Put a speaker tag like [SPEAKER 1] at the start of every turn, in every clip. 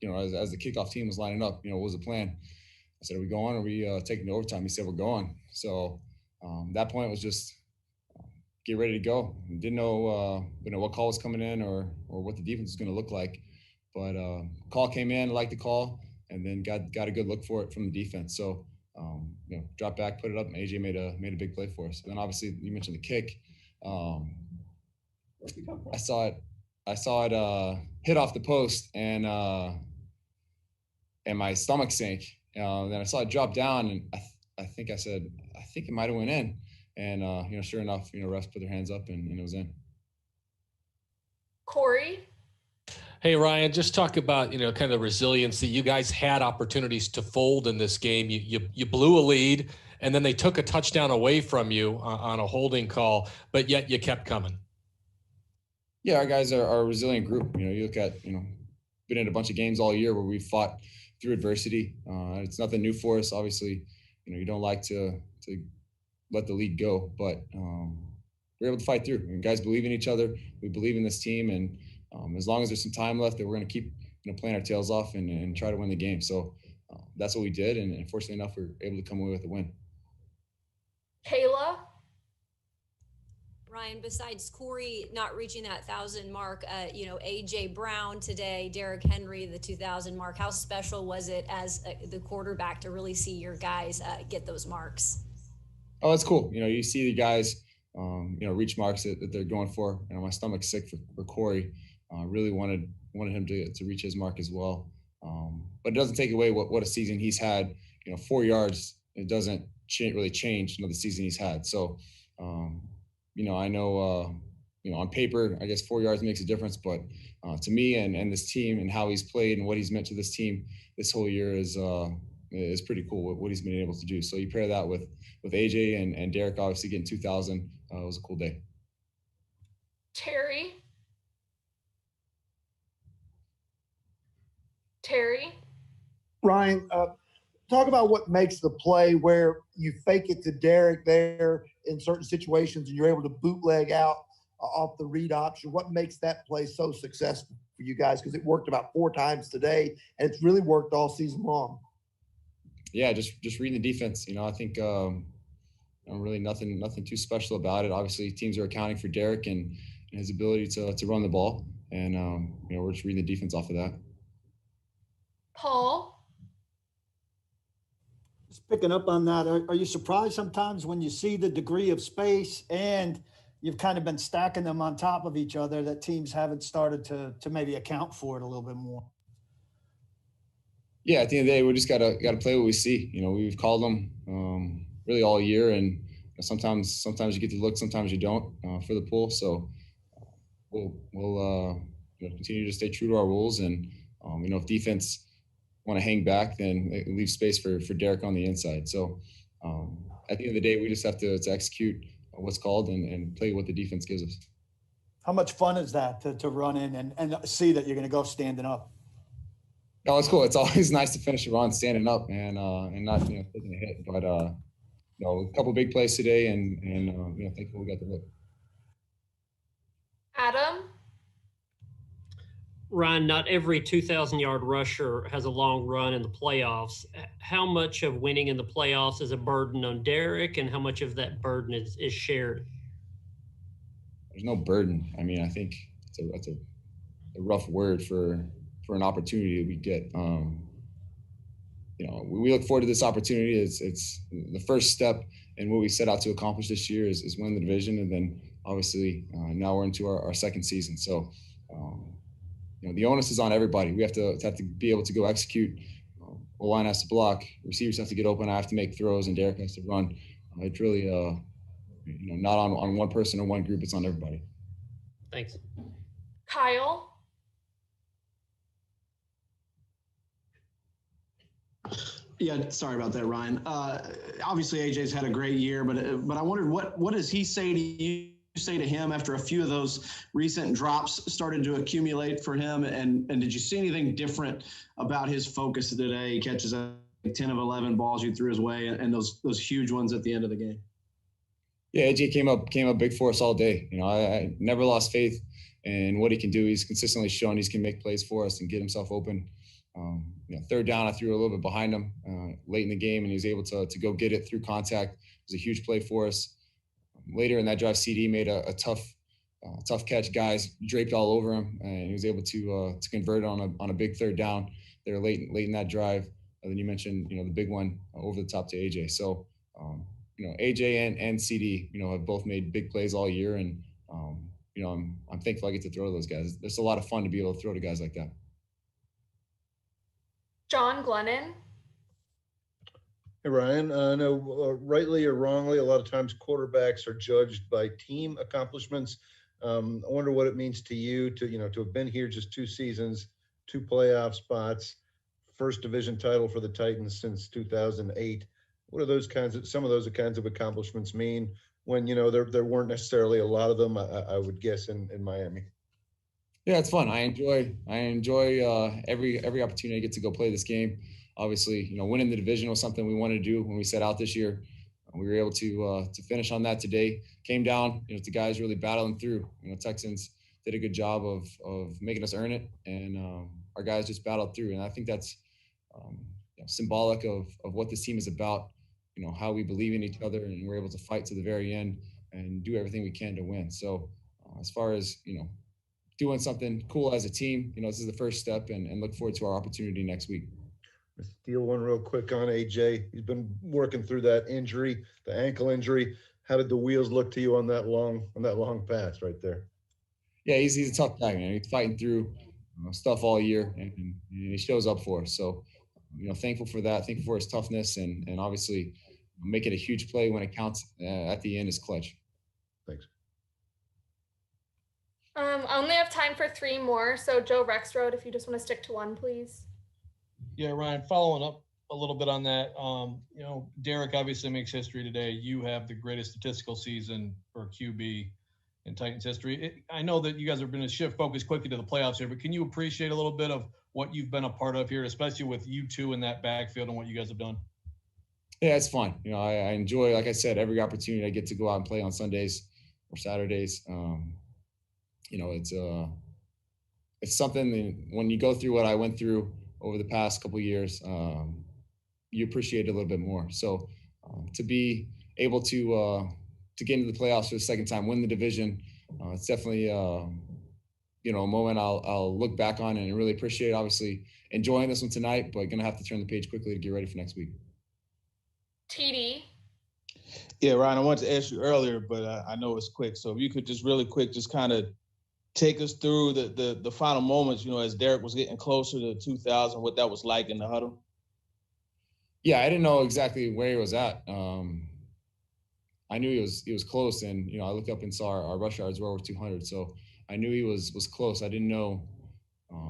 [SPEAKER 1] as the kickoff team was lining up, what was the plan? I said, are we going? Or are we taking the overtime? He said, we're going. So that point was just get ready to go. Didn't know, what call was coming in or what the defense was going to look like. But call came in, liked the call, and then got a good look for it from the defense. So, drop back, put it up, and AJ made a big play for us. And then obviously you mentioned the kick. I saw it hit off the post and my stomach sank. Then I saw it drop down, and I think it might have went in. And sure enough, refs put their hands up and it was in.
[SPEAKER 2] Corey.
[SPEAKER 3] Hey, Ryan, just talk about, kind of the resiliency. You guys had opportunities to fold in this game. You blew a lead, and then they took a touchdown away from you on a holding call, but yet you kept coming.
[SPEAKER 1] Yeah, our guys are a resilient group. You look at, been in a bunch of games all year where we fought through adversity. It's nothing new for us. Obviously, you don't like to let the lead go, but we're able to fight through. And guys believe in each other. We believe in this team, and as long as there's some time left, that we're going to keep playing our tails off and try to win the game. So that's what we did, and fortunately enough, we were able to come away with a win.
[SPEAKER 2] Kayla.
[SPEAKER 4] Ryan, besides Corey not reaching that 1,000 mark, AJ Brown today, Derrick Henry, the 2,000 mark. How special was it as the quarterback to really see your guys get those marks?
[SPEAKER 1] Oh, it's cool. You see the guys, reach marks that they're going for. My stomach's sick for Corey. Really wanted him to reach his mark as well. But it doesn't take away what a season he's had. 4 yards, it doesn't really change the season he's had. So, I know, on paper, I guess 4 yards makes a difference. But to me and this team and how he's played and what he's meant to this team this whole year is pretty cool, what he's been able to do. So you pair that with AJ and Derrick obviously getting 2,000. It was a cool day.
[SPEAKER 2] Terry.
[SPEAKER 5] Ryan, talk about what makes the play where you fake it to Derrick there in certain situations and you're able to bootleg out off the read option. What makes that play so successful for you guys? Because it worked about 4 times today, and it's really worked all season long.
[SPEAKER 1] Yeah, just reading the defense. I think really nothing too special about it. Obviously, teams are accounting for Derrick and his ability to run the ball, and we're just reading the defense off of that.
[SPEAKER 2] Paul.
[SPEAKER 6] Just picking up on that, are you surprised sometimes when you see the degree of space and you've kind of been stacking them on top of each other that teams haven't started to maybe account for it a little bit more?
[SPEAKER 1] Yeah, at the end of the day, we just gotta play what we see. We've called them really all year, and sometimes you get the look, sometimes you don't for the pool. So we'll continue to stay true to our rules, and if defense want to hang back, then leave space for Derrick on the inside. So at the end of the day, we just have to execute what's called and play what the defense gives us.
[SPEAKER 6] How much fun is that to run in and see that you're going to go standing up?
[SPEAKER 1] Oh, it's cool. It's always nice to finish a run standing up and not taking a hit. But a couple big plays today, and thankfully we got the look.
[SPEAKER 2] Adam.
[SPEAKER 7] Ryan, not every 2,000-yard rusher has a long run in the playoffs. How much of winning in the playoffs is a burden on Derrick, and how much of that burden is shared?
[SPEAKER 1] There's no burden. I mean, I think that's a rough word for an opportunity we get. We look forward to this opportunity. It's the first step in what we set out to accomplish this year is win the division, and then obviously now we're into our second season. So. The onus is on everybody. We have to be able to go execute. O-line has to block. Receivers have to get open. I have to make throws, and Derrick has to run. It's really, not on one person or one group. It's on everybody.
[SPEAKER 7] Thanks.
[SPEAKER 2] Kyle.
[SPEAKER 8] Yeah, sorry about that, Ryan. Obviously, AJ's had a great year, but I wondered what does he say to you? Say to him after a few of those recent drops started to accumulate for him, and did you see anything different about his focus today? He catches 10 of 11 balls you threw his way, and those huge ones at the end of the game.
[SPEAKER 1] Yeah, AJ came up big for us all day. I never lost faith in what he can do. He's consistently shown he can make plays for us and get himself open. Third down, I threw a little bit behind him late in the game, and he was able to go get it through contact. It was a huge play for us. Later in that drive, CD made a tough catch. Guys draped all over him, and he was able to convert on a big third down there late in that drive. And then you mentioned the big one over the top to AJ. So AJ and CD have both made big plays all year, and I'm thankful I get to throw to those guys. It's a lot of fun to be able to throw to guys like that.
[SPEAKER 2] John Glennon.
[SPEAKER 9] Hey, Ryan. I know rightly or wrongly, a lot of times quarterbacks are judged by team accomplishments. I wonder what it means to you to have been here just 2 seasons, 2 playoff spots, first division title for the Titans since 2008. What are some of those kinds of accomplishments mean when, there weren't necessarily a lot of them, I would guess, in Miami?
[SPEAKER 1] Yeah, it's fun. I enjoy every opportunity I get to go play this game. Obviously, winning the division was something we wanted to do when we set out this year. We were able to finish on that today. Came down, to guys really battling through. Texans did a good job of making us earn it, and our guys just battled through. And I think that's symbolic of what this team is about. How we believe in each other, and we're able to fight to the very end and do everything we can to win. So, as far as doing something cool as a team, this is the first step, and look forward to our opportunity next week.
[SPEAKER 9] Let's steal one real quick on AJ. He's been working through that injury, the ankle injury. How did the wheels look to you on that long pass right there?
[SPEAKER 1] Yeah, he's a tough guy, man. He's fighting through stuff all year, and he shows up for us. So, thankful for that. Thankful for his toughness, and obviously making a huge play when it counts at the end is clutch.
[SPEAKER 9] Thanks.
[SPEAKER 2] I only have time for 3 more. So Joe Rexroad, if you just want to stick to one, please.
[SPEAKER 10] Yeah, Ryan, following up a little bit on that, Derek obviously makes history today. You have the greatest statistical season for QB in Titans history. I know that you guys are going to shift focus quickly to the playoffs here, but can you appreciate a little bit of what you've been a part of here, especially with you two in that backfield and what you guys have done?
[SPEAKER 1] Yeah, it's fun. I enjoy, like I said, every opportunity I get to go out and play on Sundays or Saturdays. It's something that when you go through what I went through over the past couple of years, you appreciate it a little bit more. So to be able to get into the playoffs for the second time, win the division, it's definitely a moment I'll look back on and really appreciate. Obviously, enjoying this one tonight, but gonna have to turn the page quickly to get ready for next week.
[SPEAKER 2] TD.
[SPEAKER 11] Yeah, Ryan, I wanted to ask you earlier, but I know it's quick. So if you could just really quick, just kind of take us through the final moments, as Derek was getting closer to 2000, what that was like in the huddle.
[SPEAKER 1] Yeah, I didn't know exactly where he was at. I knew he was close, and I looked up and saw our rush yards were over 200, so I knew he was close. I didn't know,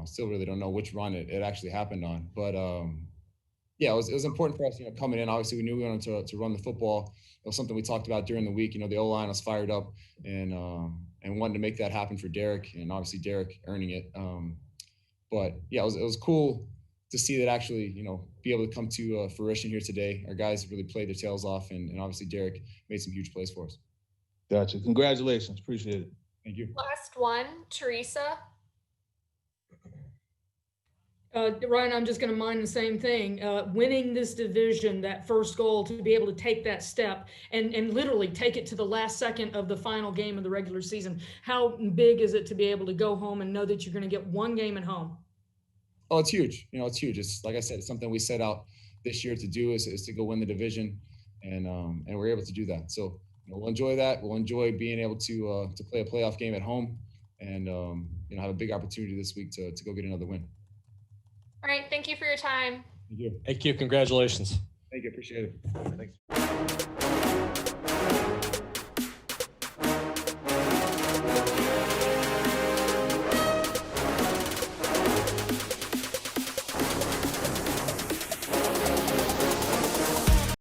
[SPEAKER 1] still really don't know which run it actually happened on, but yeah, it was important for us, coming in. Obviously, we knew we wanted to run the football. It was something we talked about during the week. The O-line was fired up, and wanted to make that happen for Derek, and obviously Derek earning it. But yeah, it was cool to see that actually, be able to come to fruition here today. Our guys really played their tails off, and obviously Derek made some huge plays for us.
[SPEAKER 11] Gotcha. Congratulations. Appreciate it.
[SPEAKER 1] Thank you.
[SPEAKER 2] Last one, Teresa.
[SPEAKER 12] Ryan, I'm just going to mind the same thing. Winning this division, that first goal, to be able to take that step and literally take it to the last second of the final game of the regular season. How big is it to be able to go home and know that you're going to get one game at home?
[SPEAKER 1] Oh, it's huge. It's huge. It's like I said, it's something we set out this year to do is to go win the division, and we're able to do that. So we'll enjoy that. We'll enjoy being able to play a playoff game at home, and have a big opportunity this week to go get another win.
[SPEAKER 2] All right. Thank you for your time.
[SPEAKER 1] Thank you.
[SPEAKER 3] Thank you. Congratulations.
[SPEAKER 1] Thank you. Appreciate it.
[SPEAKER 9] Thanks.